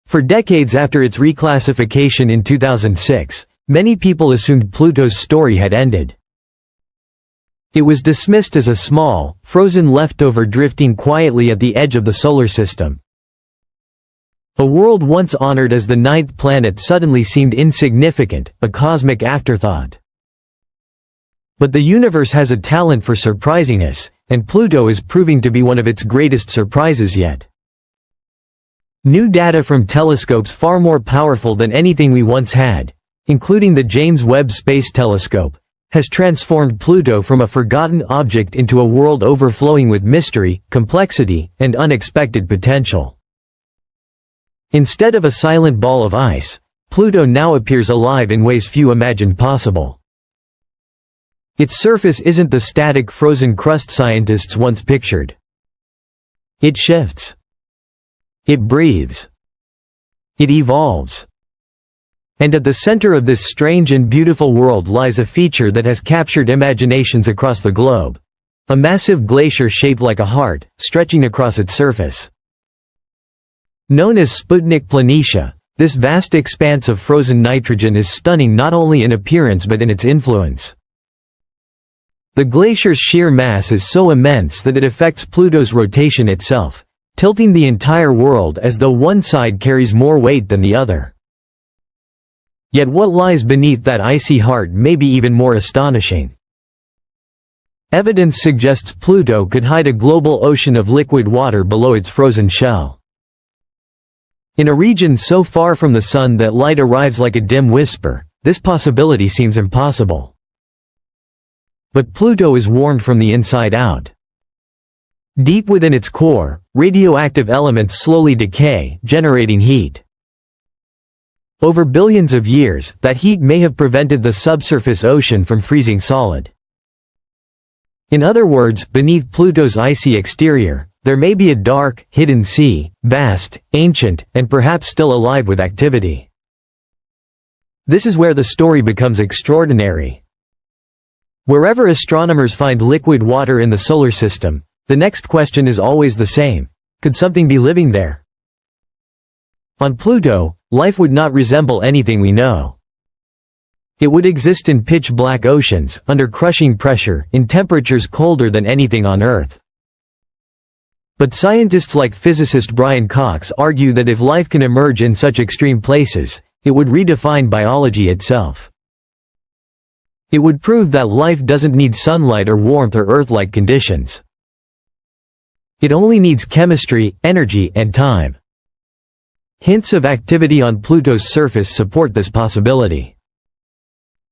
For decades after its reclassification in 2006, many people assumed Pluto's story had ended. It was dismissed as a small, frozen leftover drifting quietly at the edge of the solar system. A world once honored as the ninth planet suddenly seemed insignificant, a cosmic afterthought. But the universe has a talent for surprising us, and Pluto is proving to be one of its greatest surprises yet. New data from telescopes far more powerful than anything we once had, including the James Webb Space Telescope, has transformed Pluto from a forgotten object into a world overflowing with mystery, complexity, and unexpected potential. Instead of a silent ball of ice, Pluto now appears alive in ways few imagined possible. Its surface isn't the static frozen crust scientists once pictured. It shifts. It breathes. It evolves. And at the center of this strange and beautiful world lies a feature that has captured imaginations across the globe. A massive glacier shaped like a heart, stretching across its surface. Known as Sputnik Planitia, this vast expanse of frozen nitrogen is stunning not only in appearance but in its influence. The glacier's sheer mass is so immense that it affects Pluto's rotation itself, tilting the entire world as though one side carries more weight than the other. Yet what lies beneath that icy heart may be even more astonishing. Evidence suggests Pluto could hide a global ocean of liquid water below its frozen shell. In a region so far from the sun that light arrives like a dim whisper, this possibility seems impossible. But Pluto is warmed from the inside out. Deep within its core, radioactive elements slowly decay, generating heat. Over billions of years, that heat may have prevented the subsurface ocean from freezing solid. In other words, beneath Pluto's icy exterior, there may be a dark, hidden sea, vast, ancient, and perhaps still alive with activity. This is where the story becomes extraordinary. Wherever astronomers find liquid water in the solar system, the next question is always the same: could something be living there? On Pluto, life would not resemble anything we know. It would exist in pitch-black oceans, under crushing pressure, in temperatures colder than anything on Earth. But scientists like physicist Brian Cox argue that if life can emerge in such extreme places, it would redefine biology itself. It would prove that life doesn't need sunlight or warmth or Earth-like conditions. It only needs chemistry, energy, and time. Hints of activity on Pluto's surface support this possibility.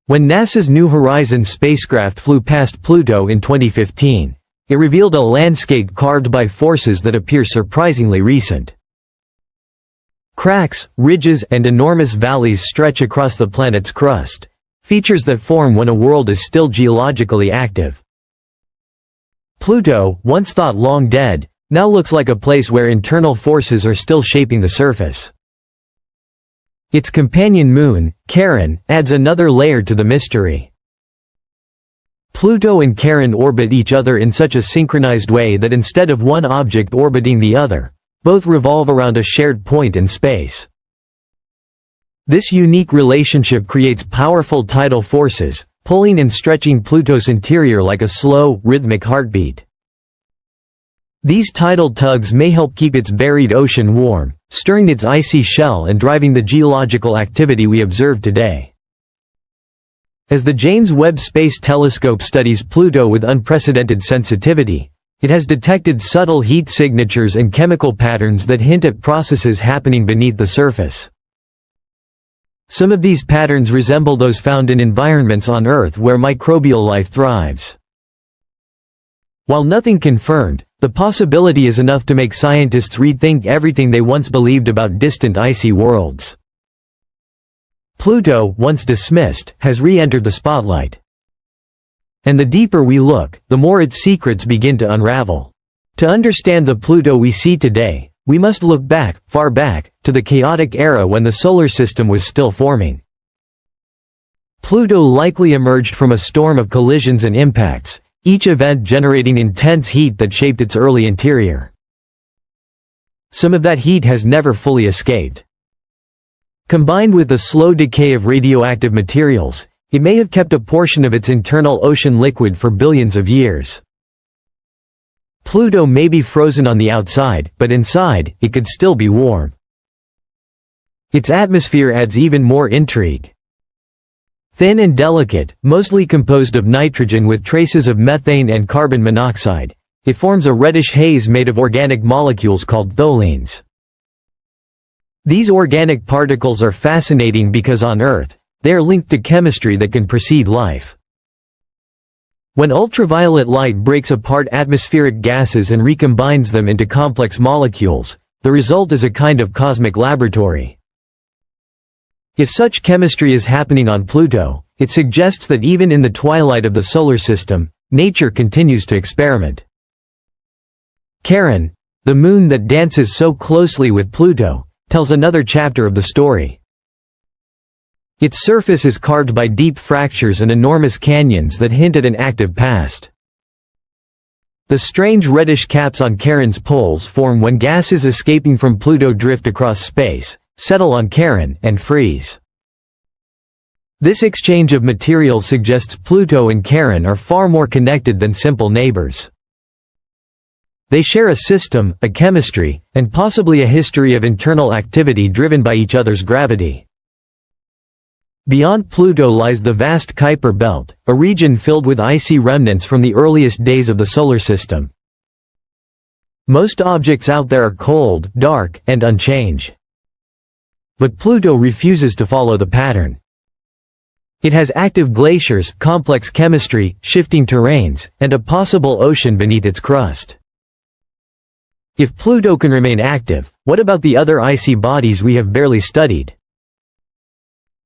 When NASA's New Horizons spacecraft flew past Pluto in 2015, it revealed a landscape carved by forces that appear surprisingly recent. Cracks, ridges, and enormous valleys stretch across the planet's crust, features that form when a world is still geologically active. Pluto, once thought long dead, now looks like a place where internal forces are still shaping the surface. Its companion moon, Charon, adds another layer to the mystery. Pluto and Charon orbit each other in such a synchronized way that instead of one object orbiting the other, both revolve around a shared point in space. This unique relationship creates powerful tidal forces, pulling and stretching Pluto's interior like a slow, rhythmic heartbeat. These tidal tugs may help keep its buried ocean warm, stirring its icy shell and driving the geological activity we observe today. As the James Webb Space Telescope studies Pluto with unprecedented sensitivity, it has detected subtle heat signatures and chemical patterns that hint at processes happening beneath the surface. Some of these patterns resemble those found in environments on Earth where microbial life thrives. While nothing confirmed, the possibility is enough to make scientists rethink everything they once believed about distant icy worlds. Pluto, once dismissed, has re-entered the spotlight. And the deeper we look, the more its secrets begin to unravel. To understand the Pluto we see today, we must look back, far back, to the chaotic era when the solar system was still forming. Pluto likely emerged from a storm of collisions and impacts, each event generating intense heat that shaped its early interior. Some of that heat has never fully escaped. Combined with the slow decay of radioactive materials, it may have kept a portion of its internal ocean liquid for billions of years. Pluto may be frozen on the outside, but inside, it could still be warm. Its atmosphere adds even more intrigue. Thin and delicate, mostly composed of nitrogen with traces of methane and carbon monoxide, it forms a reddish haze made of organic molecules called tholins. These organic particles are fascinating because on Earth, they are linked to chemistry that can precede life. When ultraviolet light breaks apart atmospheric gases and recombines them into complex molecules, the result is a kind of cosmic laboratory. If such chemistry is happening on Pluto, it suggests that even in the twilight of the solar system, nature continues to experiment. Charon, the moon that dances so closely with Pluto, tells another chapter of the story. Its surface is carved by deep fractures and enormous canyons that hint at an active past. The strange reddish caps on Charon's poles form when gases escaping from Pluto drift across space, settle on Charon, and freeze. This exchange of materials suggests Pluto and Charon are far more connected than simple neighbors. They share a system, a chemistry, and possibly a history of internal activity driven by each other's gravity. Beyond Pluto lies the vast Kuiper Belt, a region filled with icy remnants from the earliest days of the solar system. Most objects out there are cold, dark, and unchanged. But Pluto refuses to follow the pattern. It has active glaciers, complex chemistry, shifting terrains, and a possible ocean beneath its crust. If Pluto can remain active, what about the other icy bodies we have barely studied?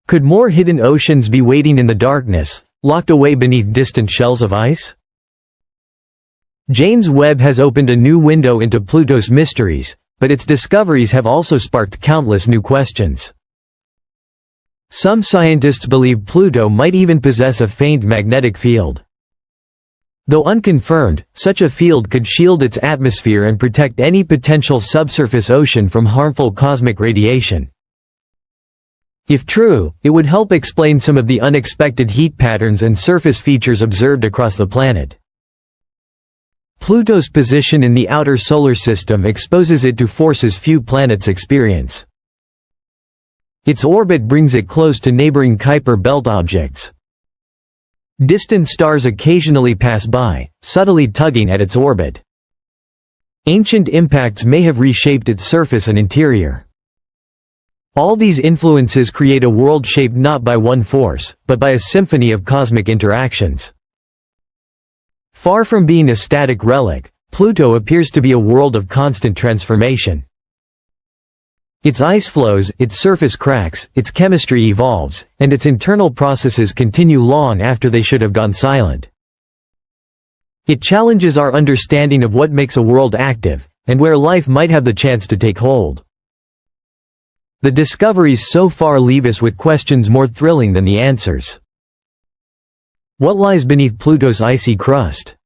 Could more hidden oceans be waiting in the darkness, locked away beneath distant shells of ice? James Webb has opened a new window into Pluto's mysteries, but its discoveries have also sparked countless new questions. Some scientists believe Pluto might even possess a faint magnetic field. Though unconfirmed, such a field could shield its atmosphere and protect any potential subsurface ocean from harmful cosmic radiation. If true, it would help explain some of the unexpected heat patterns and surface features observed across the planet. Pluto's position in the outer solar system exposes it to forces few planets experience. Its orbit brings it close to neighboring Kuiper Belt objects. Distant stars occasionally pass by, subtly tugging at its orbit. Ancient impacts may have reshaped its surface and interior. All these influences create a world shaped not by one force, but by a symphony of cosmic interactions. Far from being a static relic, Pluto appears to be a world of constant transformation. Its ice flows, its surface cracks, its chemistry evolves, and its internal processes continue long after they should have gone silent. It challenges our understanding of what makes a world active, and where life might have the chance to take hold. The discoveries so far leave us with questions more thrilling than the answers. What lies beneath Pluto's icy crust?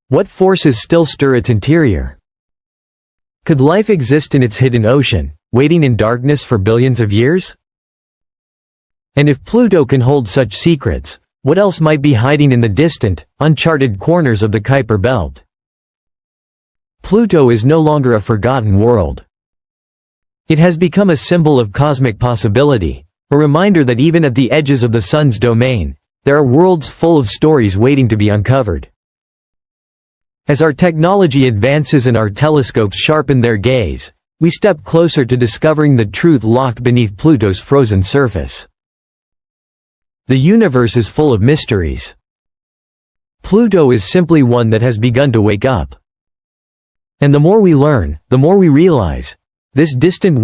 What forces still stir its interior? Could life exist in its hidden ocean, waiting in darkness for billions of years? And if Pluto can hold such secrets, what else might be hiding in the distant, uncharted corners of the Kuiper Belt? Pluto is no longer a forgotten world. It has become a symbol of cosmic possibility, a reminder that even at the edges of the sun's domain, there are worlds full of stories waiting to be uncovered. As our technology advances and our telescopes sharpen their gaze, we step closer to discovering the truth locked beneath Pluto's frozen surface. The universe is full of mysteries. Pluto is simply one that has begun to wake up. And the more we learn, the more we realize, this distant